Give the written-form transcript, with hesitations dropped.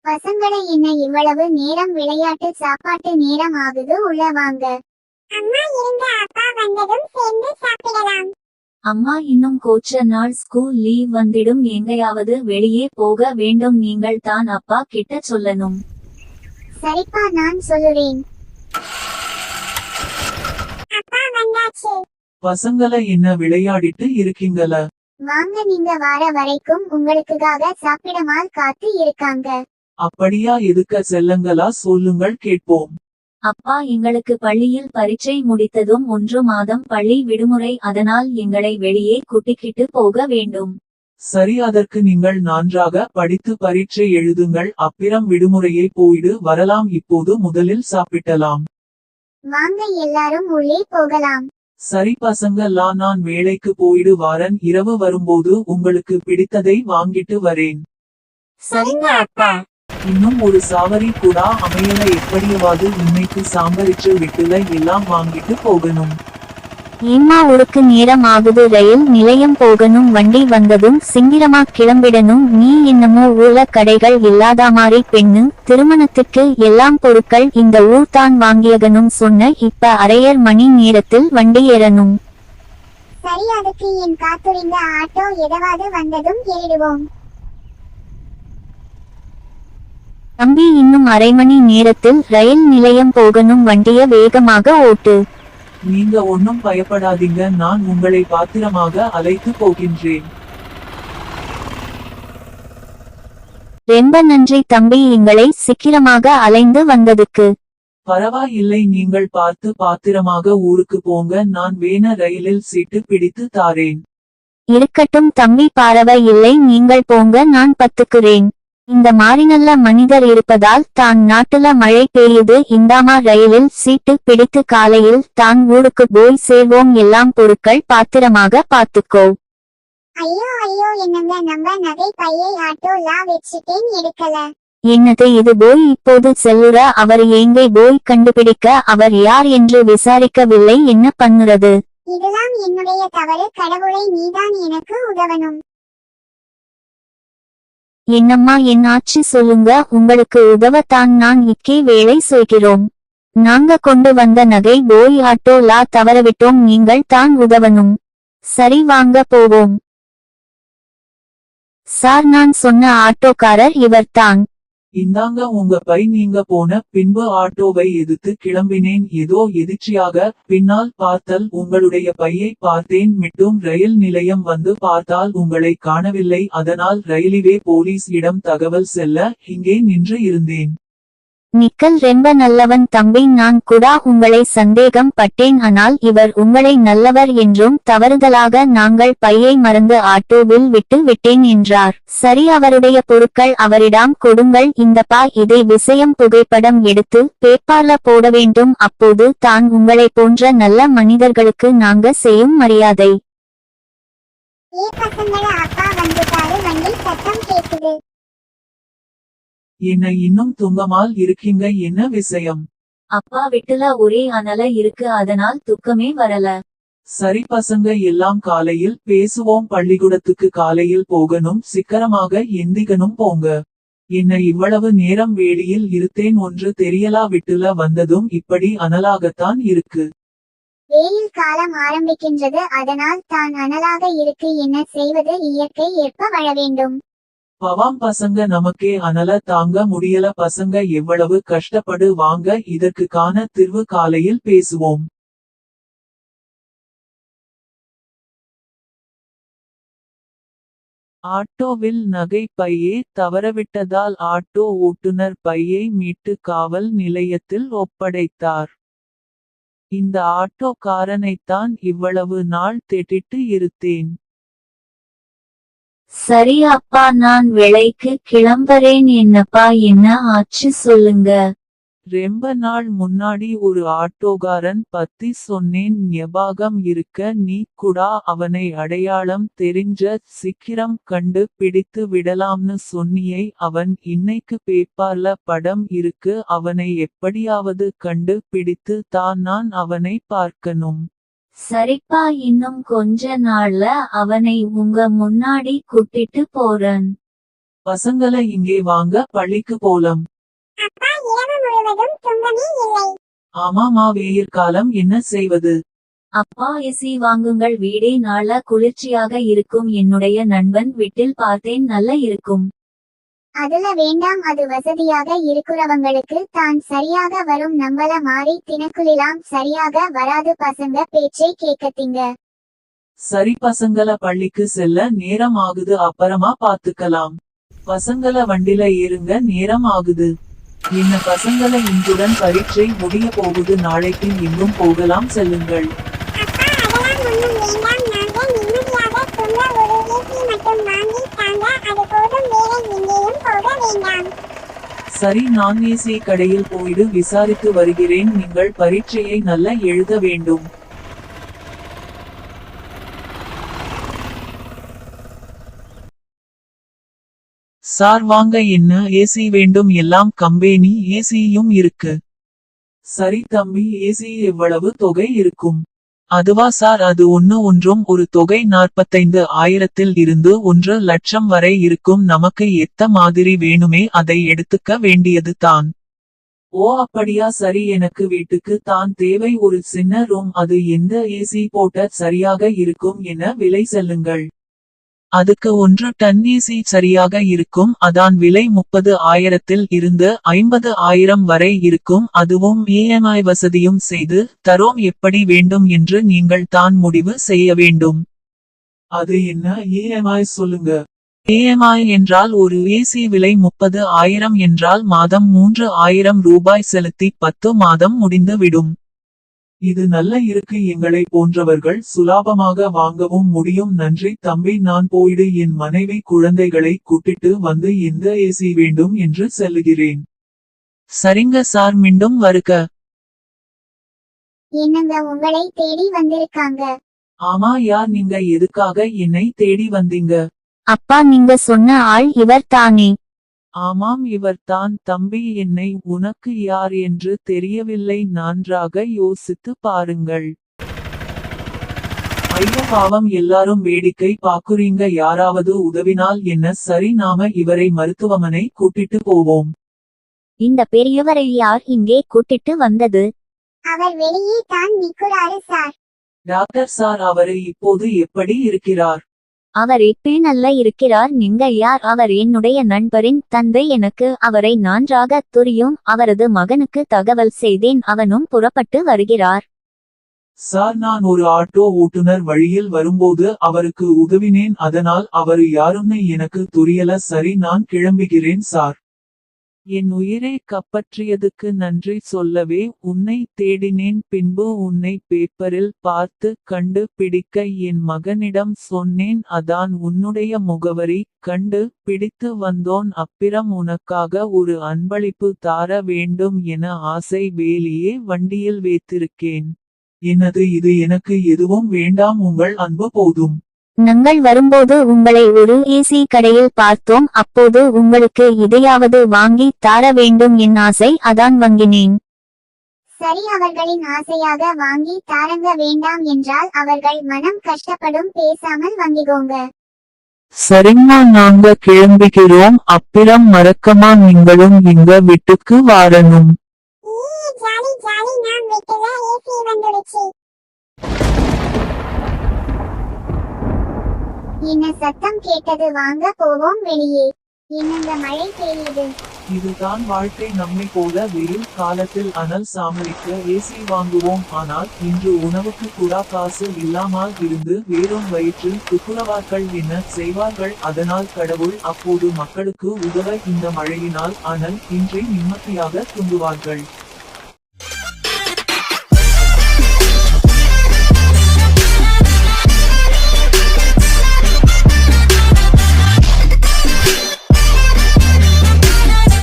பசங்களை என்ன இவ்வளவு நேரம் விளையாட்டு சாப்பாட்டு நேரம் ஆகுது, உள்ள வாங்க. அம்மா இருங்க, அப்பா வந்ததும் சேர்ந்து சாப்பிடலாம். அம்மா இன்னும் கொஞ்ச நாள் ஸ்கூல் லீவ் வந்திடும், எங்கேயாவது வெளியே போக வேண்டும், நீங்கள் தான் அப்பா கிட்ட சொல்லணும். சரிப்பா, நான் சொல்லுறேன். அப்பா வந்தாச்சு. பசங்களை என்ன விளையாடிட்டு இருக்கீங்கள? வாங்க, நீங்க வார வரைக்கும் உங்களுக்காக சாப்பிடமால் காத்து இருக்காங்க. அப்படியா, எதுக்க செல்லங்களா, சொல்லுங்கள் கேட்போம். அப்பா, எங்களுக்கு பள்ளியில் பரீட்சை முடித்ததும் 1 மாதம் பள்ளி விடுமுறை, அதனால் எங்களை வெளியே கூட்டிக்கிட்டு போக வேண்டும். சரி, அதற்கு நீங்கள் நன்றாக படித்து பரீட்சை எழுதுங்கள், அப்புறம் விடுமுறையை போயிடு வரலாம். இப்போது முதலில் சாப்பிடலாம். வாங்க, எல்லாரும் உள்ளே போகலாம். சரி பசங்களா, நான் வேலைக்கு போயிடு வாரன், இரவு வரும்போது உங்களுக்கு பிடித்ததை வாங்கிட்டு வரேன். சரிங்க அப்பா. இன்னும் ஒரு சாவரி கூட அமையல, எப்படியாவது இன்னைக்கு சாம்பரிச்சு விட்டுல எல்லாம் வாங்கிட்டு போகணும். ஏம்மா, ஒருக்கு நேரம் ஆகுது, ரயில் நிலையம் போகணும், வண்டி வந்ததும் சிங்கிரமா கிளம்பிடணும். நீ என்னமோ ஊர்ல கடைகள் இல்லாத மாதிரி பெண்ணு, திருமணத்துக்கு எல்லாம் பொருட்கள் இந்த ஊர் தான் வாங்கியகனும் சொன்ன, இப்ப அரையர் மணி நேரத்தில் வண்டி ஏறணும். சரி, அதுக்கு என் காத்துரிந்த ஆட்டோ எதாவது வந்ததும் ஏறிடுவோம். தம்பி, இன்னும் அரை மணி நேரத்தில் ரயில் நிலையம் போகணும், வண்டிய வேகமாக ஓட்டு. நீங்க ஒன்னும் பயப்படாதீங்க, நான் உங்களை பாத்திரமாக அழைத்து போகின்றேன். ரொம்ப நன்றி தம்பி, எங்களை சீக்கிரமாக அலைந்து வந்ததுக்கு. பரவாயில்லை, நீங்கள் பார்த்து பாத்திரமாக ஊருக்கு போங்க, நான் வேண ரயிலில் சீட்டு பிடித்து தாரேன். இருக்கட்டும் தம்பி, பரவாயில்லை, நீங்கள் போங்க, நான் பத்துக்குறேன். இந்த மாதிரி நல்ல மனிதர் இருப்பதால் தான் நாட்டுல மழை பெய்யுது. இந்தாமா ரயிலில் சீட்டு பிடித்து காலையில் தான் ஊருக்கு போய் சேர்வோம். எல்லாம் பொருட்கள் பாத்திரமாக பாத்துக்கோ. ஐயோ ஐயோ, என்னங்க, நம்ம நகை பையை ஆட்டோலா வச்சுட்டேன், எடுக்கல. என்னது இது போய் இப்போது செல்லுற? அவர் எங்கே போய் கண்டுபிடிக்க, அவர் யார் என்று விசாரிக்கவில்லை, என்ன பண்ணுறது? இதெல்லாம் என்னுடைய தவறு, கடவுளை நீதான் எனக்கு உதவணும். என்னம்மா, என்னாச்சு சொல்லுங்க, உங்களுக்கு உதவத்தான் நான் இக்கே வேலை செய்கிறோம். நாங்க கொண்டு வந்த நகை போய் ஆட்டோலா தவறவிட்டோம், நீங்கள் தான் உதவணும். சரி, வாங்க போவோம். சார், நான் சொன்ன ஆட்டோக்காரர் இவர்தான். இந்தாங்க உங்க பை, நீங்க போன பின்பு ஆட்டோவை எதிர்த்து கிளம்பினேன். ஏதோ எதிர்ச்சியாக பின்னால் பார்த்தல் உங்களுடைய பையை பார்த்தேன், மட்டும் ரயில் நிலையம் வந்து பார்த்தால் உங்களை காணவில்லை. அதனால் ரயிலிவே போலீஸ் இடம் தகவல் செல்ல இங்கே நின்று இருந்தேன். நிக்கல் ரொம்ப நல்லவன் தம்பி, நான் கூட உங்களை சந்தேகம் பட்டேன், ஆனால் இவர் உங்களை நல்லவர் என்றும் தவறுதலாக நாங்கள் பையை மறந்து ஆட்டோவில் விட்டு விட்டேன் என்றார். சரி, அவருடைய பொருட்கள் அவரிடம் கொடுங்கள். இந்தப்பா, இதை விஷயம் புகைப்படம் எடுத்து பேப்பர்ல போட வேண்டும், அப்போது தான் உங்களை போன்ற நல்ல மனிதர்களுக்கு நாங்க செய்யும் மரியாதை. ஏ பசங்கள, அப்பா வந்துட்டாரு, வண்டி சத்தம் கேக்குது. என்ன இன்னும் தூங்கமால் இருக்கீங்க, என்ன விஷயம்? அப்பா, வீட்டுல ஒரே அனல இருக்கு, அதனால் துக்கமே வரல. சரி பசங்க, எல்லாம் காலையில் பேசுவோம். பள்ளிக்கூடத்துக்கு காலையில் போகணும், சீக்கிரமாக எந்திக்கணும், போங்க. என்ன இவ்வளவு நேரம் வேலியில் இருத்தேன், ஒன்று தெரியலா, வீட்டுல வந்ததும் இப்படி அனலாகத்தான் இருக்கு. வெயில் காலம் ஆரம்பிக்கின்றது, அதனால் தான் அனலாக இருக்கு. என்ன செய்வது, இயற்கை ஏற்ப வாழ வேண்டும். பவாம் பசங்க, நமக்கே அனல தாங்க முடியல. பசங்க எவ்வளவு கஷ்டப்படு வாங்க, இதற்கு காண தீர்வு காலையில் பேசுவோம். ஆட்டோவில் நகை பையே தவறவிட்டதால் ஆட்டோ ஓட்டுநர் பையை மீட்டு காவல் நிலையத்தில் ஒப்படைத்தார். இந்த ஆட்டோக்காரனைத்தான் இவ்வளவு நாள் தேடிட்டு இருந்தேன். சரி அப்பா, நான் வேலைக்கு கிளம்புறேன். என்னப்பா, என்ன ஆச்சு சொல்லுங்க. ரொம்ப நாள் முன்னாடி ஒரு ஆட்டோகாரன் பத்தி சொன்னேன், ஞாபகம் இருக்க? நீ கூட அவனை அடையாளம் தெரிஞ்ச சீக்கிரம் கண்டு பிடித்து விடலாம்னு சொன்னியை. அவன் இன்னைக்கு பேப்பர்ல படம் இருக்கு, அவனை எப்படியாவது கண்டு பிடித்து தான் நான் அவனை பார்க்கணும். சரிப்பா, இன்னும் கொஞ்ச நாள்ல அவனை உங்க முன்னாடி கூட்டிட்டு போறேன். பசங்கள இங்கே வாங்க, பள்ளிக்கு போலாம். அப்பா இரவு முழுவதும் தூங்கவே இல்லை. ஆமாமா, வெயில் காலம், என்ன செய்வது? அப்பா, ஏசி வாங்குங்கள், வீடே நல்ல குளிர்ச்சியாக இருக்கும். என்னுடைய நண்பன் வீட்டில் பார்த்தேன், நல்ல இருக்கும். அதுல வேண்டாம், அது வசதியாக இருக்கிறவங்களுக்கு தான். சரியாக வரும், நம்பல மாறி தினக்குளிலாம் சரியாக வராது. பசங்க பேச்சை கேட்கத்தீங்க. சரி, பசங்கள பள்ளிக்கு செல்ல நேரம் ஆகுது, அப்புறமா பாத்துக்கலாம். பசங்கள வண்டில ஏறுங்க, நேரம் ஆகுது. என்ன பசங்கள, இன்றுடன் பரீட்சை முடிய போகுது, நாளைக்கு எங்கும் போகலாம், செல்லுங்கள். அப்பா அதெல்லாம் ஒண்ணும் வேண்டாம். நாங்க நிம்மதியாக தூங்க ஒரு ஏசி மட்டும் வாங்கி தாங்க, அது போதும். வேற எங்கேயும் போக வேண்டாம். சரி, நான் ஏசி கடையில் போயிடு விசாரித்து வருகிறேன். நீங்கள் பரீட்சையை நல்லா எழுத வேண்டும். சார் வாங்க, என்ன ஏசி வேண்டும்? எல்லாம் கம்பெனி ஏசியும் இருக்கு. சரி தம்பி, ஏசி எவ்வளவு தொகை இருக்கும்? அதுவா சார், அது ஒன்றும் ஒரு தொகை 45,000 இருந்து 1 லட்சம் வரை இருக்கும். நமக்கு எத்த மாதிரி வேணுமே அதை எடுத்துக்க வேண்டியது தான். ஓ அப்படியா, சரி. எனக்கு வீட்டுக்கு தான் தேவை, ஒரு சின்ன ரூம். அது எந்த ஏசி போட்ட சரியாக இருக்கும் என விலை சொல்லுங்கள். அதுக்கு 1 டன் ஏசி சரியாக இருக்கும். அதான் விலை 30,000 இருந்து 50,000 வரை இருக்கும். அதுவும் EMI வசதியும் செய்து தரோம். எப்படி வேண்டும் என்று நீங்கள் தான் முடிவு செய்ய வேண்டும். அது என்ன EMI சொல்லுங்க? EMI என்றால் ஒரு ஏசி விலை 30,000 என்றால் மாதம் 3,000 ரூபாய் செலுத்தி 10 மாதம் முடிந்து விடும். இது நல்ல இருக்கு, எங்களை போன்றவர்கள் சுலாபமாக வாங்கவும் முடியும். நன்றி தம்பி, நான் போயிடு என் மனைவி குழந்தைகளை கூட்டிட்டு வந்து எந்த ஏசி வேண்டும் என்று சொல்லுகிறேன். சரிங்க சார், மீண்டும் வருக. என்னங்க, உங்களை தேடி வந்திருக்காங்க. ஆமா, யார் நீங்க? எதுக்காக என்னை தேடி வந்தீங்க? அப்பா, நீங்க சொன்ன ஆள் இவர் தானே? ஆமாம், இவர்தான். தம்பி, என்னை உனக்கு யார் என்று தெரியவில்லை, நன்றாக யோசித்து பாருங்கள். ஐயோ பாவம், எல்லாரும் வேடிக்கை பாக்குறீங்க, யாராவது உதவினால் என்ன? சரி, நாம இவரை மருத்துவமனை கூட்டிட்டு போவோம். இந்த பெரியவரை யார் இங்கே கூட்டிட்டு வந்தது? அவர் வெளியே தான் நிக்குறாரு சார். டாக்டர் சார், அவரு இப்போது எப்படி இருக்கிறார்? அவர் இப்பே நல்ல இருக்கிறார். நீங்க யார்? அவர் என்னுடைய நண்பரின் தந்தை. எனக்கு அவரை நன்றாக தெரியும். அவரது மகனுக்கு தகவல் செய்தேன், அவனும் புறப்பட்டு வருகிறார். சார், நான் ஒரு ஆட்டோ ஓட்டுநர். வழியில் வரும்போது அவருக்கு உதவினேன், அதனால் அவரு யாருன்னு எனக்கு தெரியல. சரி, நான் கிளம்புகிறேன் சார். என் உயிரை காப்பாற்றியதுக்கு நன்றி சொல்லவே உன்னை தேடினேன். பின்பு உன்னை பேப்பரில் பார்த்து கண்டு பிடிக்க என் மகனிடம் சொன்னேன். அதான் உன்னுடைய முகவரி கண்டு பிடித்து வந்தோன். அப்புறம் உனக்காக ஒரு அன்பளிப்பு தார வேண்டும் என ஆசை வேலியே வண்டியில் வைத்திருக்கேன். என்னது இது? எனக்கு எதுவும் வேண்டாம், உங்கள் அன்பு போதும். நாங்கள் வரும்போது உங்களை ஒரு ஏசி கடையில் பார்த்தோம். அப்போது உங்களுக்கு இதையாவது வாங்கி தார வேண்டும் என் ஆசை, அதான் வாங்கினேன். சரி, அவர்களின் ஆசையாக வாங்கி தாரங்க. வேண்டாம் என்றால் அவர்கள் மனம் கஷ்டப்படும், பேசாமல் வாங்கிக்கோங்க. சரிம்மா, நாங்க கிளம்புகிறோம். அப்புறம் மறக்காம நீங்களும் எங்க வீட்டுக்கு வரணும். ஜாலி ஜாலி, நாம் வீட்டுல ஏசி வந்துடுச்சு. என்ன சத்தம் கேட்டது? வாங்க போவோம் வெளியே. என்னங்க மழை பெய்யுது? இதுதான் வாழ்க்கை. நம்மை போல வெயில் காலத்தில் அனல் சாமரிக்க ஏசி வாங்குவோம். ஆனால் இன்று உணவுக்கு கூட காசு இல்லாமல் இருந்து வேறும் வயிற்றில் துப்புரவார்கள் என்ன செய்வார்கள்? அதனால் கடவுள் அப்போது மக்களுக்கு உதவ இந்த மழையினால் அனல் இன்றி நிம்மதியாக தூங்குவார்கள்.